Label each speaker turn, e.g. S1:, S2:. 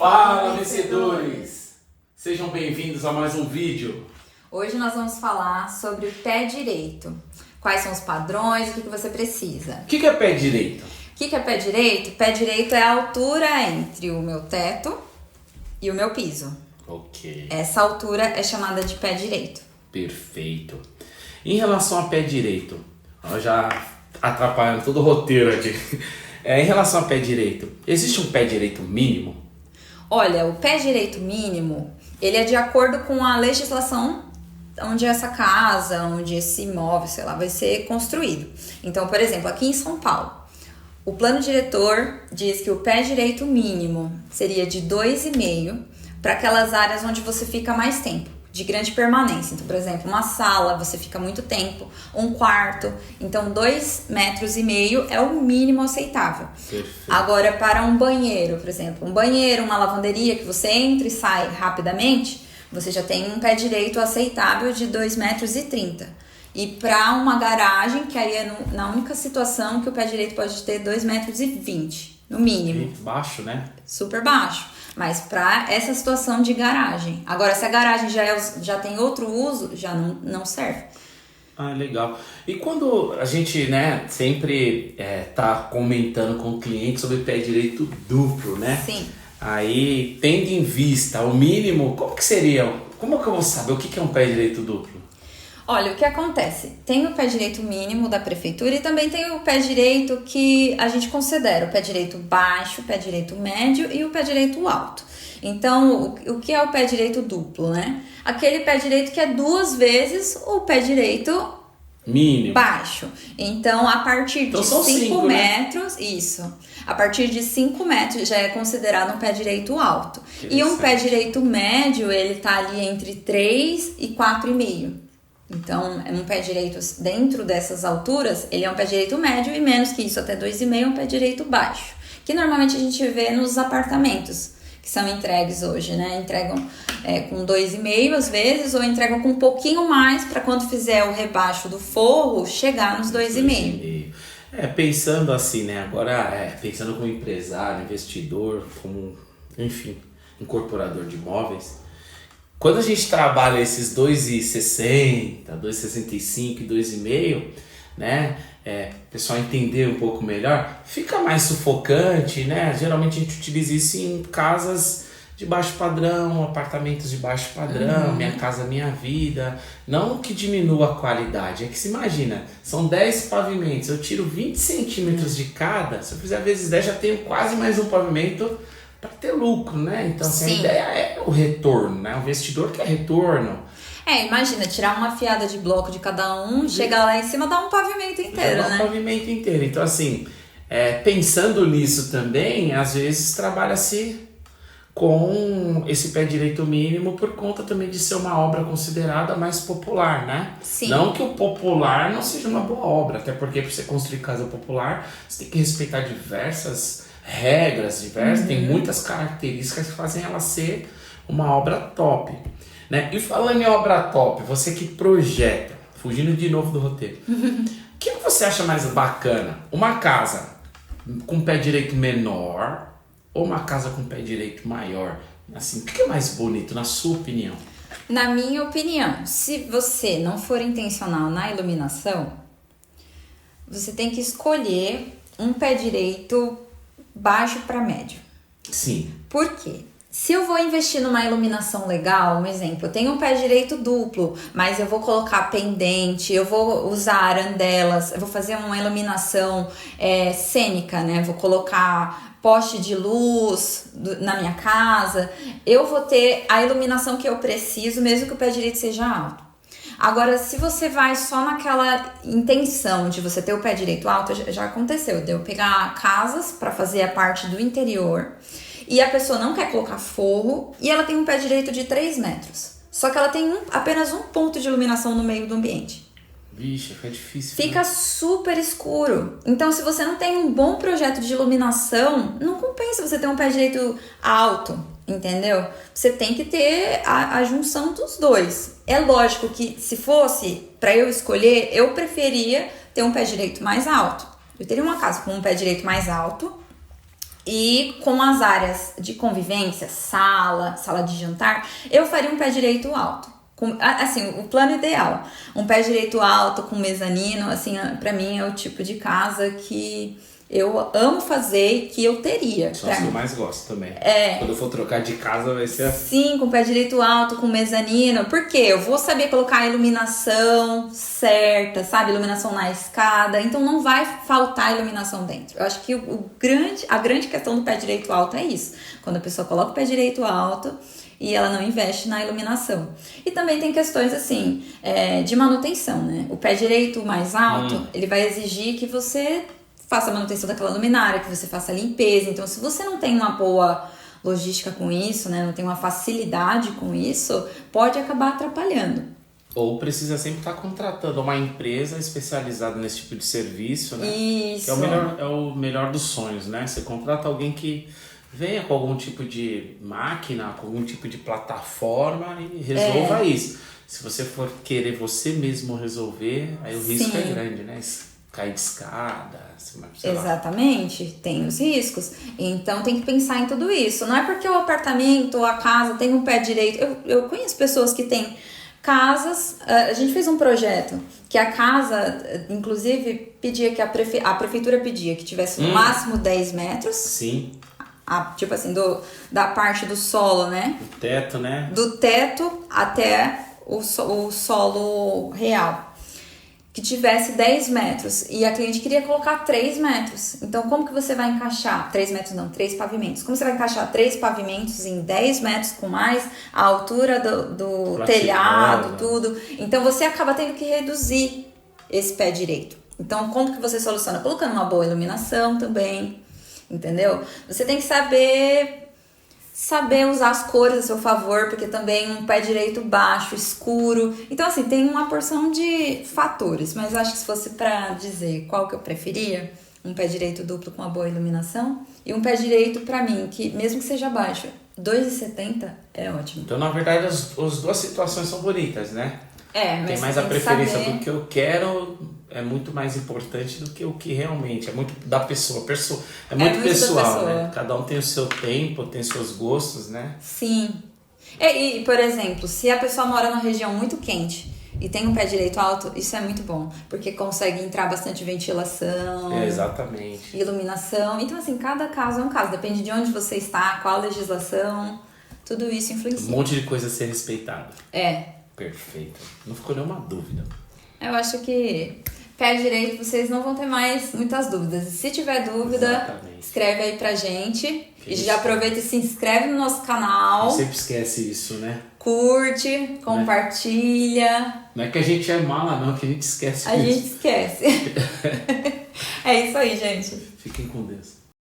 S1: Fala, vencedores! Sejam bem-vindos a mais um vídeo.
S2: Hoje nós vamos falar sobre o pé direito. Quais são os padrões, o que você precisa.
S1: O que é pé direito?
S2: O que é pé direito? Pé direito é a altura entre o meu teto e o meu piso.
S1: Ok.
S2: Essa altura é chamada de pé direito.
S1: Perfeito. Em relação a pé direito, ó, já atrapalhando todo o roteiro aqui. Em relação a pé direito, existe um pé direito mínimo?
S2: Olha, o pé direito mínimo, ele é de acordo com a legislação onde essa casa, onde esse imóvel, sei lá, vai ser construído. Então, por exemplo, aqui em São Paulo, o plano diretor diz que o pé direito mínimo seria de 2,5 para aquelas áreas onde você fica mais tempo, de grande permanência. Então, por exemplo, uma sala, você fica muito tempo, um quarto. Então, 2,5 metros é o mínimo aceitável.
S1: Perfeito.
S2: Agora, para um banheiro, por exemplo, um banheiro, uma lavanderia que você entra e sai rapidamente, você já tem um pé direito aceitável de 2,30 metros. E para uma garagem, que aí é na única situação que o pé direito pode ter 2,20 metros, no mínimo.
S1: Baixo, né?
S2: Super baixo. Mas para essa situação de garagem. Agora, se a garagem já tem outro uso, já não serve.
S1: Ah, legal. E quando a gente, né, sempre tá comentando com o cliente sobre pé direito duplo, né?
S2: Sim.
S1: Aí, tendo em vista o mínimo, como que seria? Como que eu vou saber o que é um pé direito duplo?
S2: Olha, o que acontece? Tem o pé direito mínimo da prefeitura e também tem o pé direito que a gente considera o pé direito baixo, o pé direito médio e o pé direito alto. Então, o que é o pé direito duplo, né? Aquele pé direito que é 2 vezes o pé direito
S1: mínimo
S2: baixo. Então, a partir de 5 metros, né? Isso. A partir de 5 metros já é considerado um pé direito alto. E um pé direito médio, ele tá ali entre 3 e 4,5. Então, um pé direito dentro dessas alturas, ele é um pé direito médio e menos que isso, até 2,5 é um pé direito baixo. Que normalmente a gente vê nos apartamentos que são entregues hoje, né? Entregam com 2,5 às vezes, ou entregam com um pouquinho mais para quando fizer o rebaixo do forro, chegar nos 2,5.
S1: Pensando assim, né? Agora, pensando como empresário, investidor, como, enfim, incorporador de imóveis. Quando a gente trabalha esses 2,60, 2,65 e 2,5, né? O pessoal entender um pouco melhor, fica mais sufocante, né? Geralmente a gente utiliza isso em casas de baixo padrão, apartamentos de baixo padrão, Minha Casa Minha Vida. Não que diminua a qualidade, é que se imagina, são 10 pavimentos, eu tiro 20 centímetros de cada, se eu fizer vezes 10 já tenho quase mais um pavimento para ter lucro, né? Então assim, a ideia é o retorno, né? O investidor quer retorno.
S2: Imagina, tirar uma fiada de bloco de cada um, chegar lá em cima, dar um pavimento inteiro, né?
S1: Um pavimento inteiro. Então assim, pensando nisso também, às vezes trabalha-se com esse pé direito mínimo por conta também de ser uma obra considerada mais popular, né?
S2: Sim.
S1: Não que o popular não seja uma boa obra, até porque para você construir casa popular, você tem que respeitar diversas regras, tem muitas características que fazem ela ser uma obra top, né? E falando em obra top, você que projeta, fugindo de novo do roteiro, o que você acha mais bacana? Uma casa com pé direito menor ou uma casa com pé direito maior? Assim, o que é mais bonito, na sua opinião?
S2: Na minha opinião, se você não for intencional na iluminação, você tem que escolher um pé direito baixo para médio.
S1: Sim.
S2: Por quê? Se eu vou investir numa iluminação legal, um exemplo, eu tenho um pé direito duplo, mas eu vou colocar pendente, eu vou usar arandelas, eu vou fazer uma iluminação cênica, né? Vou colocar poste de luz na minha casa, eu vou ter a iluminação que eu preciso, mesmo que o pé direito seja alto. Agora, se você vai só naquela intenção de você ter o pé direito alto, já aconteceu, de eu pegar casas para fazer a parte do interior e a pessoa não quer colocar forro e ela tem um pé direito de 3 metros. Só que ela tem apenas um ponto de iluminação no meio do ambiente.
S1: Vixe, fica difícil.
S2: Fica super escuro. Então, se você não tem um bom projeto de iluminação, não compensa você ter um pé direito alto, entendeu? Você tem que ter a junção dos dois. É lógico que se fosse para eu escolher, eu preferia ter um pé direito mais alto. Eu teria uma casa com um pé direito mais alto E com as áreas de convivência, sala de jantar, eu faria um pé direito alto. Assim, o plano ideal. Um pé direito alto com mezanino, assim, pra mim é o tipo de casa que eu amo fazer e que eu teria.
S1: São as que eu mais gosto também. Quando eu for trocar de casa vai ser assim.
S2: Sim, com pé direito alto, com mezanino. Por quê? Eu vou saber colocar a iluminação certa, sabe? Iluminação na escada. Então não vai faltar iluminação dentro. Eu acho que a grande questão do pé direito alto é isso. Quando a pessoa coloca o pé direito alto e ela não investe na iluminação. E também tem questões assim, de manutenção, né? O pé direito mais alto, ele vai exigir que você faça a manutenção daquela luminária, que você faça a limpeza. Então, se você não tem uma boa logística com isso, né, não tem uma facilidade com isso, pode acabar atrapalhando.
S1: Ou precisa sempre estar contratando uma empresa especializada nesse tipo de serviço, né?
S2: Isso.
S1: Que é o melhor dos sonhos, né? Você contrata alguém que venha com algum tipo de máquina, com algum tipo de plataforma e resolva isso. Se você for querer você mesmo resolver, aí o risco é grande, né? Cair de escada, sei lá.
S2: Exatamente, tem os riscos. Então tem que pensar em tudo isso. Não é porque o apartamento ou a casa tem um pé direito. Eu conheço pessoas que têm casas. A gente fez um projeto que a casa, inclusive, pedia que a prefeitura pedia que tivesse no máximo 10 metros.
S1: Sim.
S2: Tipo assim, da parte do solo, né?
S1: Do teto, né?
S2: Do teto até o solo real. Que tivesse 10 metros e a cliente queria colocar 3 metros. Então, como que você vai encaixar? 3 metros não, 3 pavimentos. Como você vai encaixar 3 pavimentos em 10 metros com mais a altura do telhado, tudo? Então, você acaba tendo que reduzir esse pé direito. Então, como que você soluciona? Colocando uma boa iluminação também, entendeu? Você tem que saber usar as cores a seu favor, porque também um pé direito baixo, escuro. Então, assim, tem uma porção de fatores, mas eu acho que se fosse pra dizer qual que eu preferia, um pé direito duplo com uma boa iluminação e um pé direito, pra mim, que mesmo que seja baixo, 2,70 é ótimo.
S1: Então, na verdade, as duas situações são bonitas, né?
S2: Mas
S1: tem mais a preferência do que eu quero, é muito mais importante do que o que realmente é muito da pessoa. É muito pessoal, né? Cada um tem o seu tempo, tem seus gostos, né?
S2: Sim. E, por exemplo, se a pessoa mora numa região muito quente e tem um pé direito alto, isso é muito bom, porque consegue entrar bastante ventilação.
S1: Exatamente.
S2: Iluminação. Então, assim, cada caso é um caso. Depende de onde você está, qual a legislação, tudo isso influencia.
S1: Um monte de coisa a ser respeitada. Perfeito. Não ficou nenhuma dúvida.
S2: Eu acho que pé direito vocês não vão ter mais muitas dúvidas. E se tiver dúvida, escreve aí pra gente. E já aproveita e se inscreve no nosso canal.
S1: Sempre esquece isso, né?
S2: Curte, compartilha.
S1: Não é que a gente é mala, não, que a gente esquece
S2: A gente esquece. É isso aí, gente.
S1: Fiquem com Deus.